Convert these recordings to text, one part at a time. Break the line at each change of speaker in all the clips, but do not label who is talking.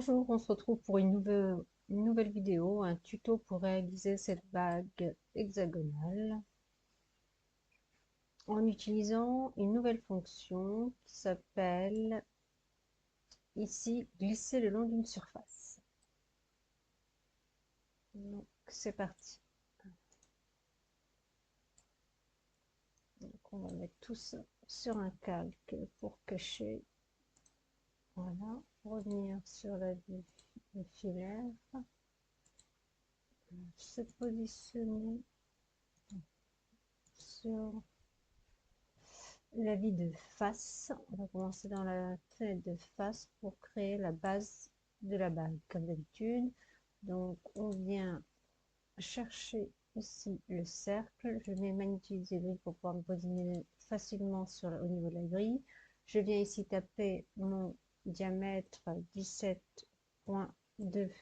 Bonjour, on se retrouve pour une nouvelle vidéo, un tuto pour réaliser cette bague hexagonale en utilisant une nouvelle fonction qui s'appelle ici glisser le long d'une surface. Donc c'est parti. Donc on va mettre tout ça sur un calque pour cacher. Voilà, revenir sur la vue filaire, se positionner sur la vie de face. On va commencer dans la fenêtre de face pour créer la base de la bague comme d'habitude. Donc on vient chercher ici le cercle. Je mets magnétiser gris pour pouvoir me positionner facilement au niveau de la grille. Je viens ici taper mon diamètre 17,2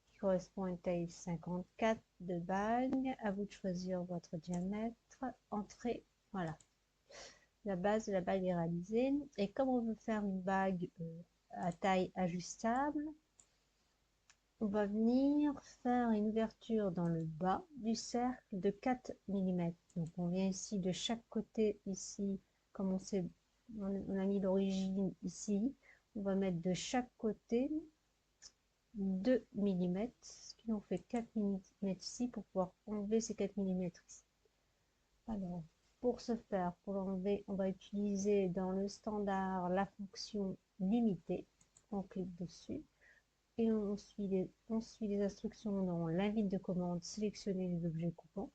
qui correspond à une taille 54 de bague. À vous de choisir votre diamètre. Entrée, voilà. La base de la bague est réalisée. Et comme on veut faire une bague à taille ajustable, on va venir faire une ouverture dans le bas du cercle de 4 mm. Donc on vient ici de chaque côté, ici, comme on a mis l'origine ici, on va mettre de chaque côté 2 mm, ce qui nous fait 4 mm ici pour pouvoir enlever ces 4 mm ici. Alors, pour ce faire, pour l'enlever, on va utiliser dans le standard la fonction limitée. On clique dessus et on suit les instructions dans l'invite de commande, sélectionner les objets coupants.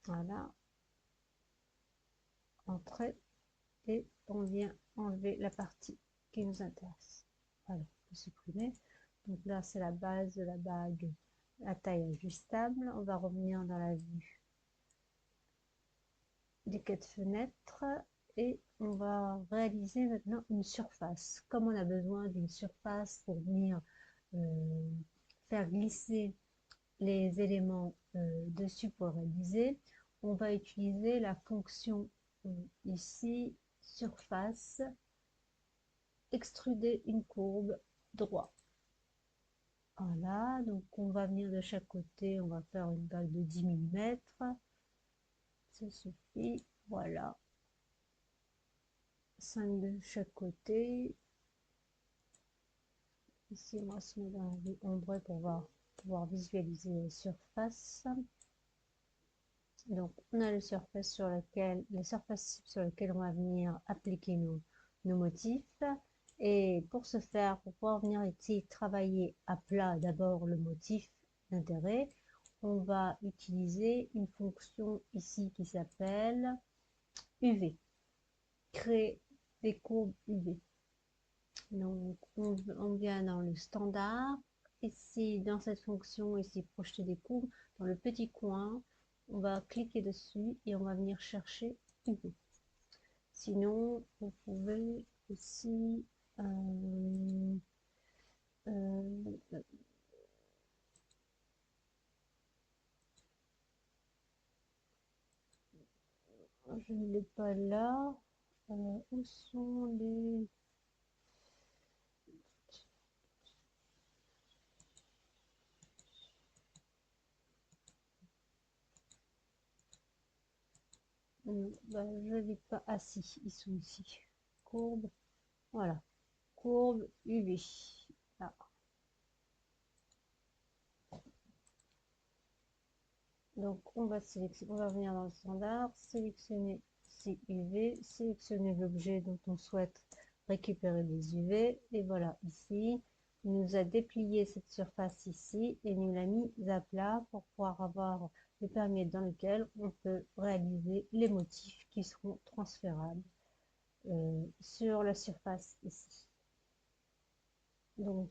Voilà, entrée, et on vient enlever la partie qui nous intéresse. Voilà, on peut supprimer. Donc là, c'est la base de la bague à taille ajustable. On va revenir dans la vue des 4 fenêtres et on va réaliser maintenant une surface. Comme on a besoin d'une surface pour venir faire glisser les éléments dessus pour réaliser, on va utiliser la fonction ici surface, extruder une courbe droit. Voilà, donc on va venir de chaque côté, on va faire une bague de 10 mm. Ça suffit, voilà. 5 de chaque côté. Ici, on va se mettre dans la vue ombrée pour pouvoir visualiser la surface. Donc, on a les surfaces sur lesquelles on va venir appliquer nos motifs. Et pour ce faire, pour pouvoir venir ici travailler à plat d'abord le motif d'intérêt, on va utiliser une fonction ici qui s'appelle UV. Créer des courbes UV. Donc, on vient dans le standard. Ici, dans cette fonction, ici, projeter des courbes, dans le petit coin, on va cliquer dessus et on va venir chercher UV. Sinon, vous pouvez aussi je ne l'ai pas là. Où sont les... bah, je ne l'ai pas. Ah si, ils sont ici. Courbe, voilà. Courbe UV. Là. Donc on va venir dans le standard, sélectionner CUV, sélectionner l'objet dont on souhaite récupérer les UV, et voilà, ici, il nous a déplié cette surface ici, et nous l'a mis à plat pour pouvoir avoir le périmètre dans lequel on peut réaliser les motifs qui seront transférables sur la surface ici. Donc,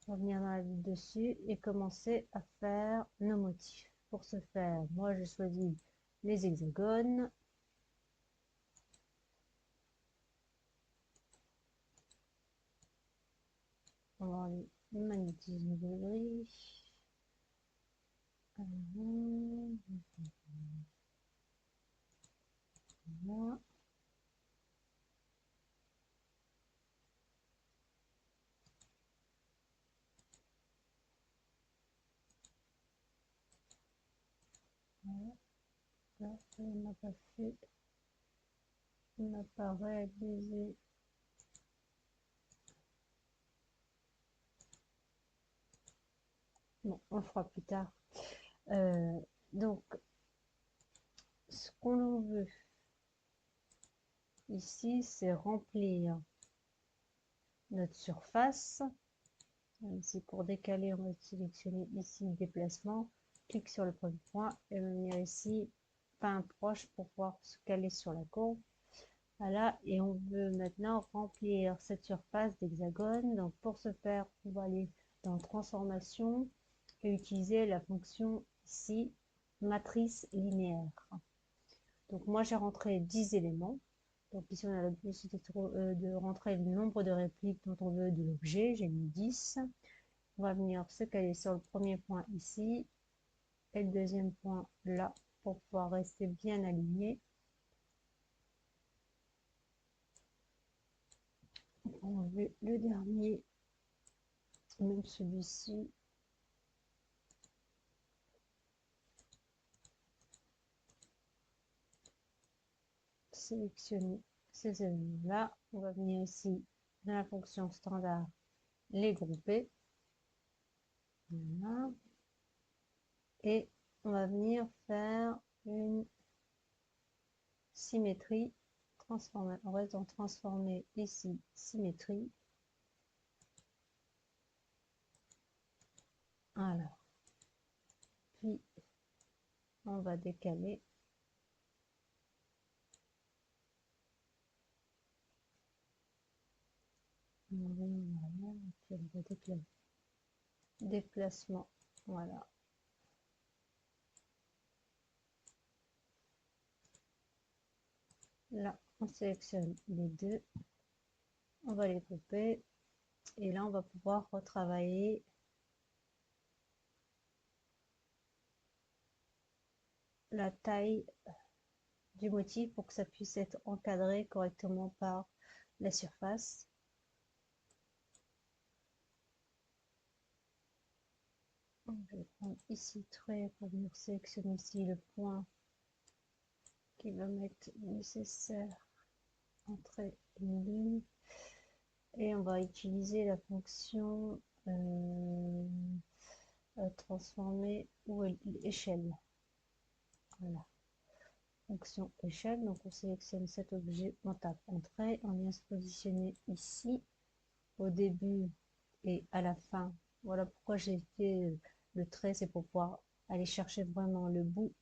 revenir dans la vue dessus et commencer à faire nos motifs. Pour ce faire, moi je choisis les hexagones. On va aller magnétisme de gris. Voilà. Là, on n'a pas fait, on n'a pas réalisé. Bon, on le fera plus tard. Donc, ce qu'on veut ici, c'est remplir notre surface. Ici, pour décaler, on va sélectionner ici déplacement. Clique sur le premier point et venir ici, fin proche pour pouvoir se caler sur la courbe. Voilà, et on veut maintenant remplir cette surface d'hexagone. Donc, pour ce faire, on va aller dans transformation et utiliser la fonction ici, matrice linéaire. Donc, moi, j'ai rentré 10 éléments. Donc, ici, on a la possibilité de rentrer le nombre de répliques dont on veut de l'objet. J'ai mis 10. On va venir se caler sur le premier point ici et le deuxième point là pour pouvoir rester bien aligné. On va enlever le dernier, même celui-ci. Sélectionner ces éléments-là. On va venir ici dans la fonction standard, les grouper. Voilà. Et on va venir faire une symétrie. Transformer. On reste dans transformer ici, symétrie. Alors, puis on va décaler. Déplacement, voilà. Là, on sélectionne les deux, on va les couper et là, on va pouvoir retravailler la taille du motif pour que ça puisse être encadré correctement par la surface. Je vais prendre ici trait pour venir sélectionner ici le point qui va mettre nécessaire entrée une ligne et on va utiliser la fonction transformer ou échelle. Voilà. Fonction échelle, donc on sélectionne cet objet, on tape entrée, on vient se positionner ici au début et à la fin. Voilà pourquoi j'ai fait le trait, c'est pour pouvoir aller chercher vraiment le bout.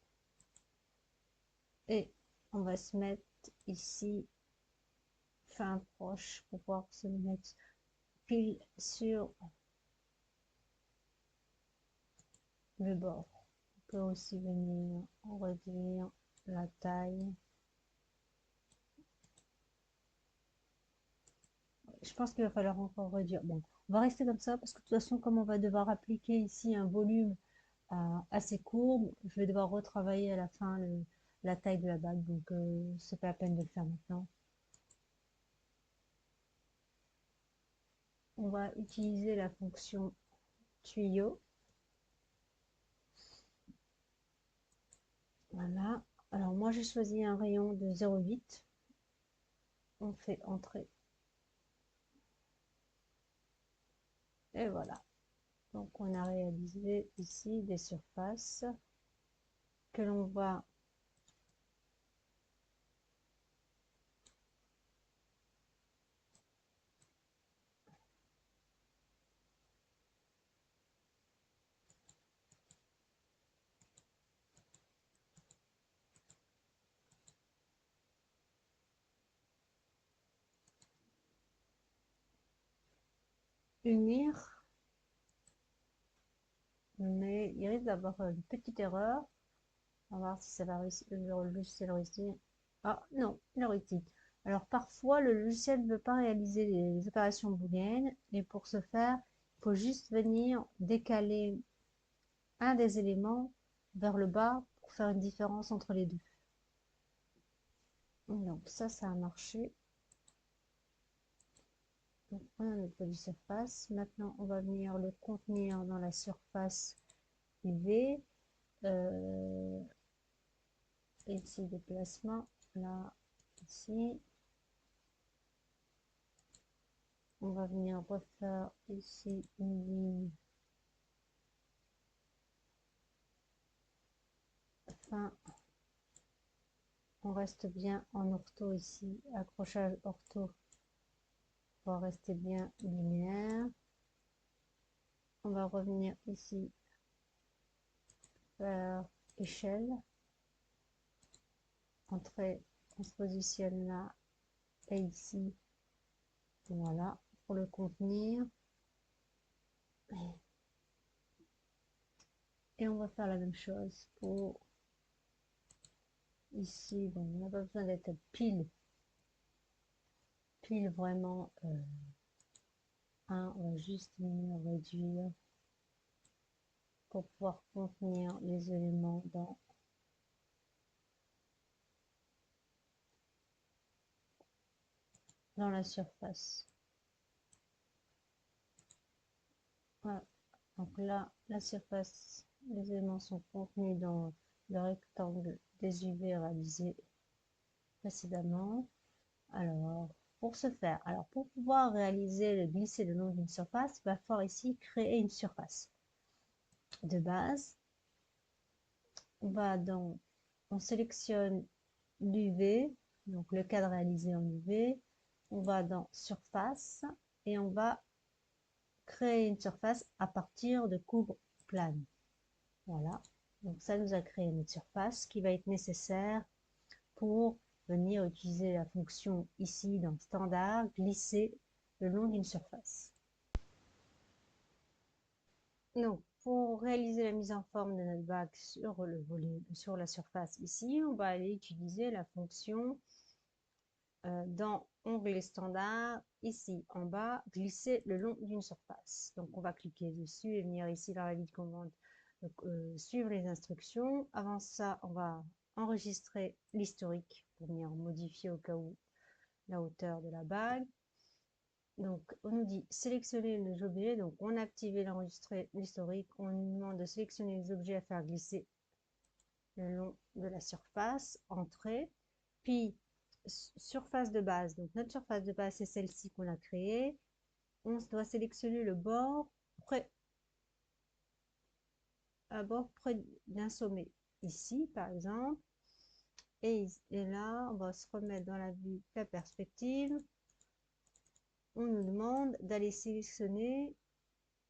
Et on va se mettre ici fin proche pour pouvoir se mettre pile sur le bord. On peut aussi venir réduire la taille. Je pense qu'il va falloir encore réduire. Bon, on va rester comme ça parce que de toute façon, comme on va devoir appliquer ici un volume à ces courbes, je vais devoir retravailler à la fin la taille de la bague. Donc, c'est pas la peine de le faire maintenant. On va utiliser la fonction tuyau. Voilà. Alors, moi, j'ai choisi un rayon de 0,8. On fait entrer. Et voilà. Donc, on a réalisé ici des surfaces que l'on va unir, mais il risque d'avoir une petite erreur. On va voir si ça va réussir, le logiciel réussir. Ah non, il a réussi. Alors parfois, le logiciel ne veut pas réaliser les opérations booléennes, et pour ce faire, il faut juste venir décaler un des éléments vers le bas pour faire une différence entre les deux. Donc ça a marché. Donc on a notre body surface. Maintenant, on va venir le contenir dans la surface IV. ici déplacement, là, ici. On va venir refaire ici une ligne fin. On reste bien en ortho ici, accrochage ortho. On va rester bien linéaire. On va revenir ici vers échelle. Entrée, on se positionne là et ici. Voilà, pour le contenir. Et on va faire la même chose pour ici. Bon, on n'a pas besoin d'être pile vraiment 1. On va juste venir réduire pour pouvoir contenir les éléments dans la surface. Voilà. Donc là, la surface, les éléments sont contenus dans le rectangle des UV réalisé précédemment. Alors, pour ce faire, alors pour pouvoir réaliser le glisser le long d'une surface, il va falloir ici créer une surface de base. On sélectionne l'UV, donc le cadre réalisé en UV. On va dans surface et on va créer une surface à partir de courbe plane. Voilà, donc ça nous a créé notre surface qui va être nécessaire pour venir utiliser la fonction ici dans standard, glisser le long d'une surface. Donc, pour réaliser la mise en forme de notre bague sur le volume, sur la surface ici, on va aller utiliser la fonction dans onglet standard, ici en bas, glisser le long d'une surface. Donc, on va cliquer dessus et venir ici dans la ligne de commande, donc, suivre les instructions. Avant ça, on va enregistrer l'historique pour venir modifier au cas où la hauteur de la bague. Donc, on nous dit sélectionner les objets. Donc, on a activé l'enregistrer l'historique. On nous demande de sélectionner les objets à faire glisser le long de la surface, entrée. Puis, surface de base. Donc, notre surface de base, c'est celle-ci qu'on a créée. On doit sélectionner le bord près, un bord près d'un sommet. Ici, par exemple. Et là, on va se remettre dans la vue, la perspective. On nous demande d'aller sélectionner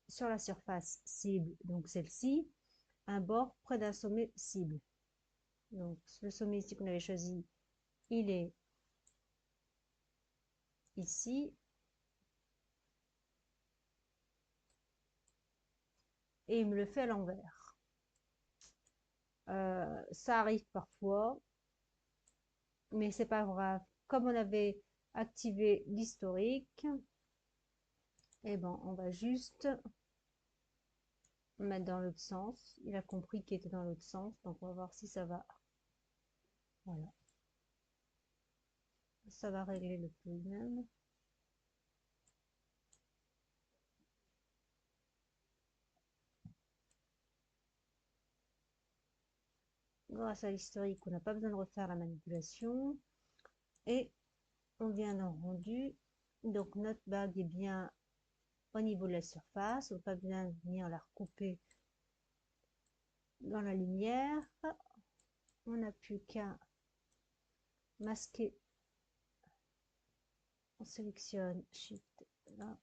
sur la surface cible, donc celle-ci, un bord près d'un sommet cible. Donc le sommet ici qu'on avait choisi, il est ici. Et il me le fait à l'envers. Ça arrive parfois, mais c'est pas grave. Comme on avait activé l'historique, et ben on va juste mettre dans l'autre sens. Il a compris qu'il était dans l'autre sens, donc on va voir si ça va. Voilà. Ça va régler le problème. Grâce à l'historique, on n'a pas besoin de refaire la manipulation. Et on vient d'un rendu. Donc notre bague est bien au niveau de la surface. On n'a pas besoin de venir la recouper dans la lumière. On n'a plus qu'à masquer. On sélectionne Shift, là,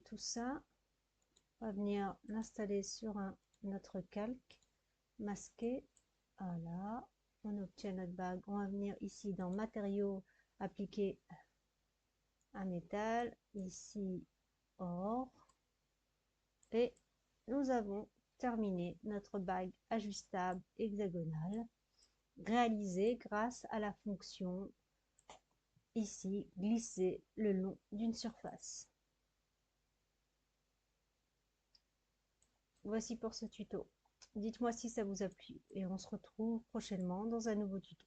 tout ça. On va venir l'installer sur notre calque. Masquer. Voilà. On obtient notre bague. On va venir ici dans matériaux, appliquer un métal. Ici, or. Et nous avons terminé notre bague ajustable hexagonale réalisée grâce à la fonction ici glisser le long d'une surface. Voici pour ce tuto. Dites-moi si ça vous a plu et on se retrouve prochainement dans un nouveau tuto.